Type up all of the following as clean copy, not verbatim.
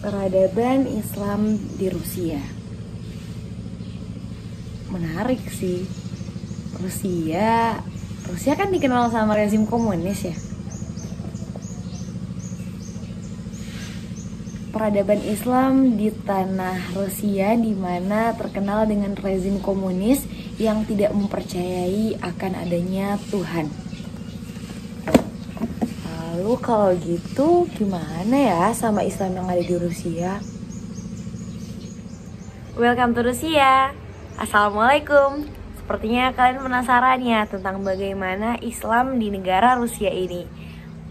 Peradaban Islam di Rusia. Menarik sih. Rusia kan dikenal sama rezim komunis ya. Peradaban Islam di tanah Rusia di mana terkenal dengan rezim komunis yang tidak mempercayai akan adanya Tuhan. Lalu kalau gitu gimana ya sama Islam yang ada di Rusia? Welcome to Rusia. Assalamualaikum. Sepertinya kalian penasaran ya tentang bagaimana Islam di negara Rusia ini.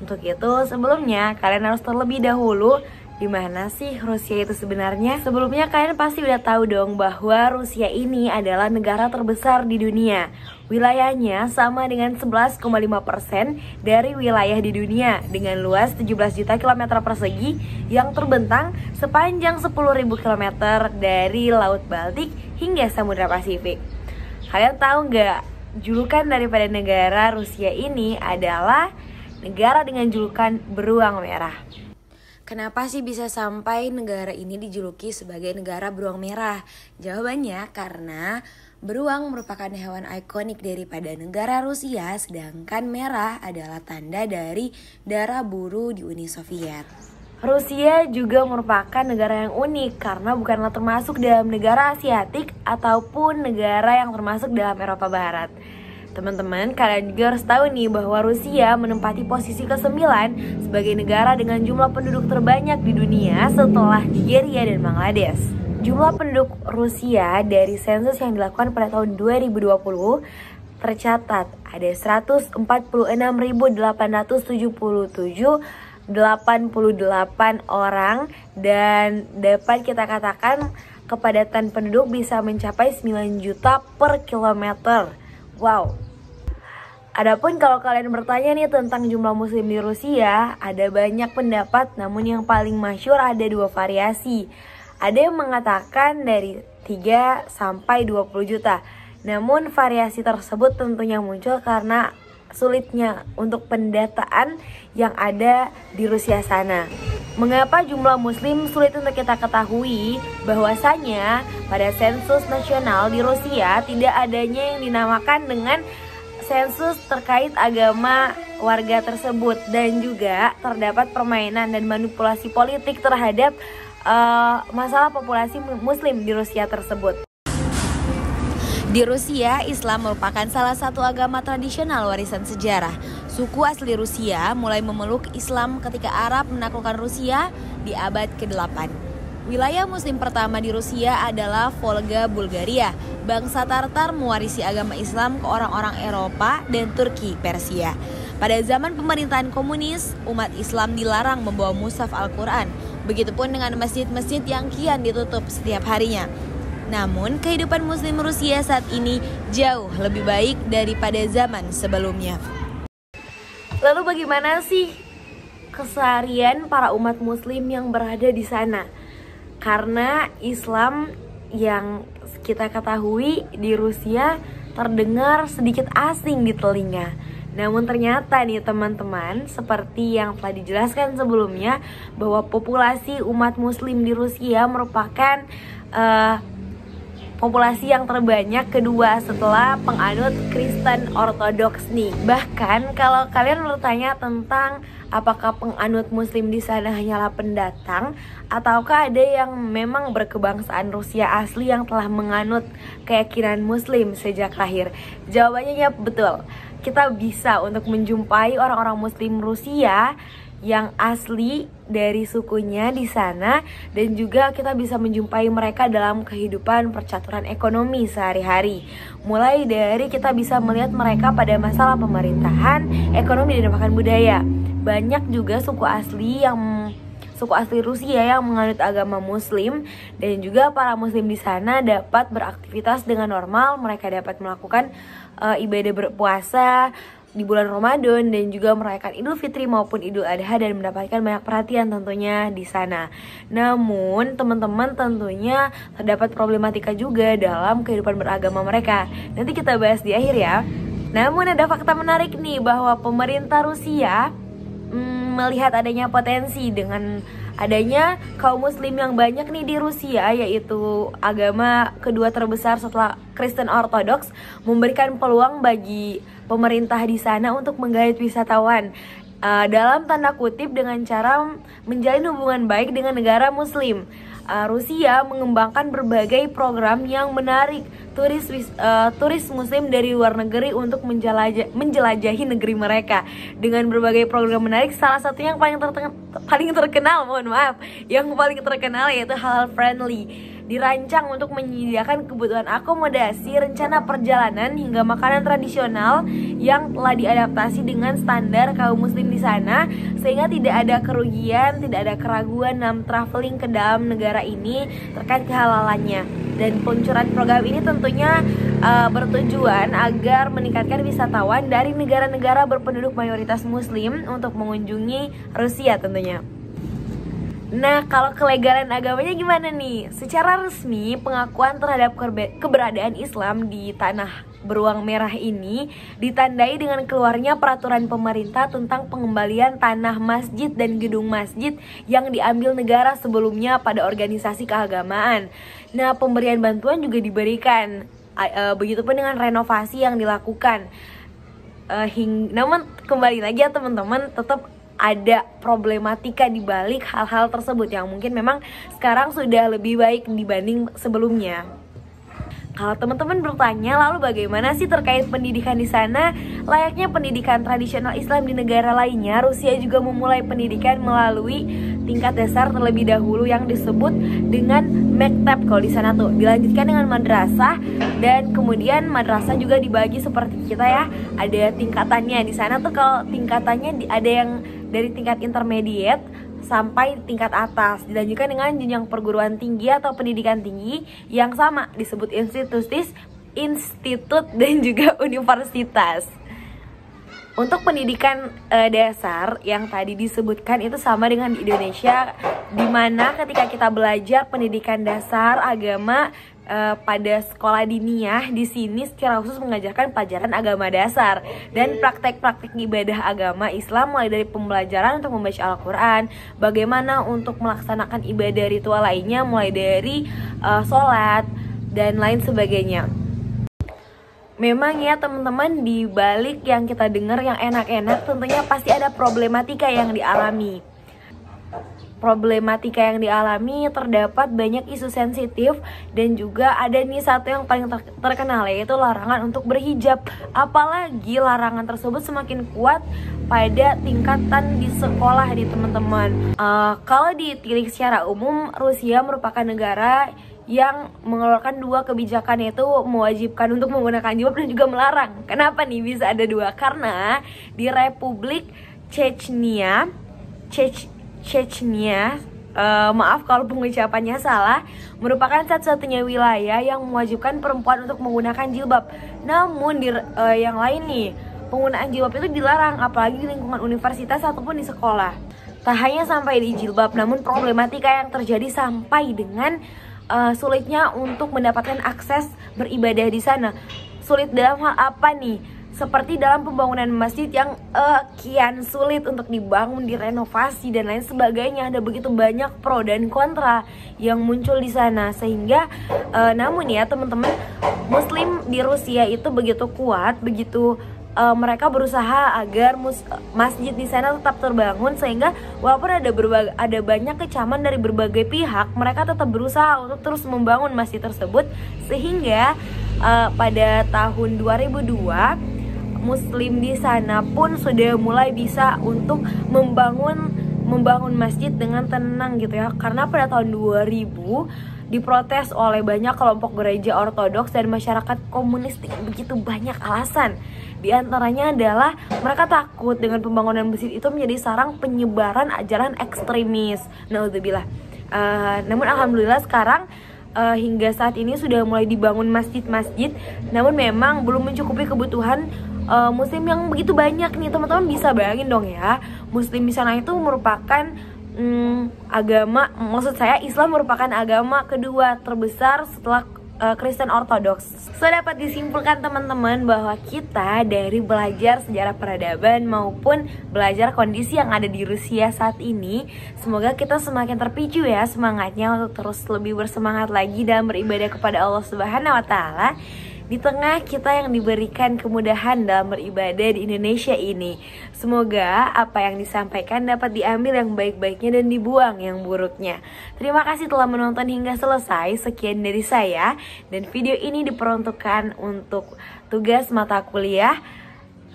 Untuk itu sebelumnya kalian harus terlebih dahulu di mana sih Rusia itu sebenarnya? Sebelumnya kalian pasti udah tahu dong bahwa Rusia ini adalah negara terbesar di dunia. Wilayahnya sama dengan 11,5% dari wilayah di dunia dengan luas 17 juta kilometer persegi yang terbentang sepanjang 10.000 km dari Laut Baltik hingga Samudra Pasifik. Kalian tahu nggak? Julukan daripada negara Rusia ini adalah negara dengan julukan beruang merah. Kenapa sih bisa sampai negara ini dijuluki sebagai negara beruang merah? Jawabannya karena beruang merupakan hewan ikonik daripada negara Rusia, sedangkan merah adalah tanda dari darah biru di Uni Soviet. Rusia juga merupakan negara yang unik karena bukanlah termasuk dalam negara Asiatik ataupun negara yang termasuk dalam Eropa Barat. Teman-teman, kalian juga harus tahu nih bahwa Rusia menempati posisi ke-9 sebagai negara dengan jumlah penduduk terbanyak di dunia setelah Nigeria dan Bangladesh. Jumlah penduduk Rusia dari sensus yang dilakukan pada tahun 2020 tercatat ada 146.877,88 orang dan dapat kita katakan kepadatan penduduk bisa mencapai 9 juta per kilometer. Wow. Adapun kalau kalian bertanya nih tentang jumlah muslim di Rusia, ada banyak pendapat namun yang paling masyhur ada 2 variasi. Ada yang mengatakan dari 3 sampai 20 juta. Namun variasi tersebut tentunya muncul karena sulitnya untuk pendataan yang ada di Rusia sana. Mengapa jumlah muslim sulit untuk kita ketahui? Bahwasanya pada sensus nasional di Rusia tidak adanya yang dinamakan dengan sensus terkait agama warga tersebut, dan juga terdapat permainan dan manipulasi politik terhadap masalah populasi muslim di Rusia tersebut. Di Rusia, Islam merupakan salah satu agama tradisional warisan sejarah. Suku asli Rusia mulai memeluk Islam ketika Arab menaklukkan Rusia di abad ke-8. Wilayah muslim pertama di Rusia adalah Volga, Bulgaria. Bangsa Tartar mewarisi agama Islam ke orang-orang Eropa dan Turki, Persia. Pada zaman pemerintahan komunis, umat Islam dilarang membawa mushaf Al-Quran. Begitupun dengan masjid-masjid yang kian ditutup setiap harinya. Namun, kehidupan muslim Rusia saat ini jauh lebih baik daripada zaman sebelumnya. Lalu bagaimana sih keseharian para umat muslim yang berada di sana? Karena Islam yang kita ketahui di Rusia terdengar sedikit asing di telinga. Namun ternyata nih teman-teman, seperti yang telah dijelaskan sebelumnya, bahwa populasi umat muslim di Rusia merupakan populasi yang terbanyak kedua setelah penganut Kristen Ortodoks nih. Bahkan kalau kalian bertanya tentang apakah penganut muslim di sana hanyalah pendatang ataukah ada yang memang berkebangsaan Rusia asli yang telah menganut keyakinan muslim sejak lahir, jawabannya ya betul. Kita bisa untuk menjumpai orang-orang muslim Rusia yang asli dari sukunya di sana, dan juga kita bisa menjumpai mereka dalam kehidupan percaturan ekonomi sehari-hari. Mulai dari kita bisa melihat mereka pada masalah pemerintahan, ekonomi, dan bahkan budaya. Banyak juga suku asli Rusia yang menganut agama muslim, dan juga para muslim di sana dapat beraktivitas dengan normal. Mereka dapat melakukan ibadah berpuasa di bulan Ramadan dan juga merayakan Idul Fitri maupun Idul Adha dan mendapatkan banyak perhatian tentunya di sana. Namun teman-teman tentunya terdapat problematika juga dalam kehidupan beragama mereka. Nanti kita bahas di akhir ya. Namun ada fakta menarik nih bahwa pemerintah Rusia melihat adanya potensi dengan adanya kaum muslim yang banyak nih di Rusia, yaitu agama kedua terbesar setelah Kristen Ortodoks, memberikan peluang bagi pemerintah di sana untuk menggait wisatawan dalam tanda kutip dengan cara menjalin hubungan baik dengan negara muslim. Rusia mengembangkan berbagai program yang menarik turis muslim dari luar negeri untuk menjelajahi negeri mereka dengan berbagai program menarik. Salah satunya yang paling terkenal yaitu Halal Friendly, dirancang untuk menyediakan kebutuhan akomodasi, rencana perjalanan hingga makanan tradisional yang telah diadaptasi dengan standar kaum muslim di sana, sehingga tidak ada kerugian, tidak ada keraguan dalam traveling ke dalam negara ini terkait kehalalannya. Dan peluncuran program ini tentunya bertujuan agar meningkatkan wisatawan dari negara-negara berpenduduk mayoritas muslim untuk mengunjungi Rusia tentunya. Nah, kalau kelegalan agamanya gimana nih? Secara resmi, pengakuan terhadap keberadaan Islam di tanah beruang merah ini ditandai dengan keluarnya peraturan pemerintah tentang pengembalian tanah masjid dan gedung masjid yang diambil negara sebelumnya pada organisasi keagamaan. Nah, pemberian bantuan juga diberikan, begitupun dengan renovasi yang dilakukan. Namun kembali lagi ya teman-teman, tetap ada problematika di balik hal-hal tersebut yang mungkin memang sekarang sudah lebih baik dibanding sebelumnya. Kalau teman-teman bertanya, lalu bagaimana sih terkait pendidikan di sana? Layaknya pendidikan tradisional Islam di negara lainnya, Rusia juga memulai pendidikan melalui tingkat dasar terlebih dahulu yang disebut dengan mekteb. Kalau di sana tuh dilanjutkan dengan madrasah, dan kemudian madrasah juga dibagi seperti kita ya, ada tingkatannya. Di sana tuh kalau tingkatannya ada yang dari tingkat intermediate sampai tingkat atas, dilanjutkan dengan jenjang perguruan tinggi atau pendidikan tinggi yang sama disebut institut dan juga universitas. Untuk pendidikan dasar yang tadi disebutkan itu sama dengan di Indonesia, dimana ketika kita belajar pendidikan dasar agama pada sekolah diniyah, di sini secara khusus mengajarkan pelajaran agama dasar dan praktek-praktek ibadah agama Islam, mulai dari pembelajaran untuk membaca Al-Quran, bagaimana untuk melaksanakan ibadah ritual lainnya, mulai dari sholat dan lain sebagainya. Memang ya teman-teman, di balik yang kita dengar yang enak-enak, tentunya pasti ada problematika yang dialami. Problematika yang dialami terdapat banyak isu sensitif, dan juga ada nih satu yang paling terkenal, yaitu larangan untuk berhijab. Apalagi larangan tersebut semakin kuat pada tingkatan di sekolah nih teman-teman. Kalau ditilik secara umum, Rusia merupakan negara yang mengeluarkan dua kebijakan, yaitu mewajibkan untuk menggunakan jilbab dan juga melarang. Kenapa nih bisa ada dua? Karena di Republik Chechnya, maaf kalau pengucapannya salah, merupakan satu-satunya wilayah yang mewajibkan perempuan untuk menggunakan jilbab. Namun di yang lain nih, penggunaan jilbab itu dilarang, apalagi di lingkungan universitas ataupun di sekolah. Tak hanya sampai di jilbab, namun problematika yang terjadi sampai dengan sulitnya untuk mendapatkan akses beribadah di sana. Sulit dalam hal apa nih? Seperti dalam pembangunan masjid yang kian sulit untuk dibangun, direnovasi dan lain sebagainya. Ada begitu banyak pro dan kontra yang muncul di sana, sehingga namun ya teman-teman, Muslim di Rusia itu begitu kuat, begitu mereka berusaha agar masjid di sana tetap terbangun, sehingga walaupun ada banyak kecaman dari berbagai pihak, mereka tetap berusaha untuk terus membangun masjid tersebut, sehingga pada tahun 2002 Muslim di sana pun sudah mulai bisa untuk membangun masjid dengan tenang gitu ya. Karena pada tahun 2000 diprotes oleh banyak kelompok gereja ortodoks dan masyarakat komunis. Begitu banyak alasan. Di antaranya adalah mereka takut dengan pembangunan masjid itu menjadi sarang penyebaran ajaran ekstremis. Naudzubillah. Namun alhamdulillah sekarang hingga saat ini sudah mulai dibangun masjid-masjid. Namun memang belum mencukupi kebutuhan Muslim yang begitu banyak nih teman-teman. Bisa bayangin dong ya, Muslim di sana itu merupakan agama, maksud saya Islam merupakan agama kedua terbesar setelah Kristen Ortodoks. So dapat disimpulkan teman-teman bahwa kita dari belajar sejarah peradaban maupun belajar kondisi yang ada di Rusia saat ini, semoga kita semakin terpicu ya semangatnya untuk terus lebih bersemangat lagi dalam beribadah kepada Allah Subhanahu wa taala. Di tengah kita yang diberikan kemudahan dalam beribadah di Indonesia ini. Semoga apa yang disampaikan dapat diambil yang baik-baiknya dan dibuang yang buruknya. Terima kasih telah menonton hingga selesai. Sekian dari saya. Dan video ini diperuntukkan untuk tugas mata kuliah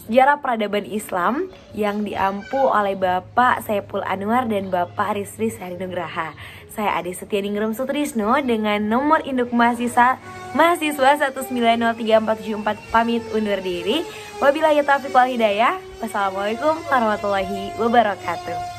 Sejarah Peradaban Islam yang diampu oleh Bapak Saiful Anwar dan Bapak Rizri Sahrinugraha. Saya Ade Setianingrum Sutrisno dengan nomor induk mahasiswa 1903474 pamit undur diri. Wabillahi taufiq wal hidayah. Wassalamualaikum warahmatullahi wabarakatuh.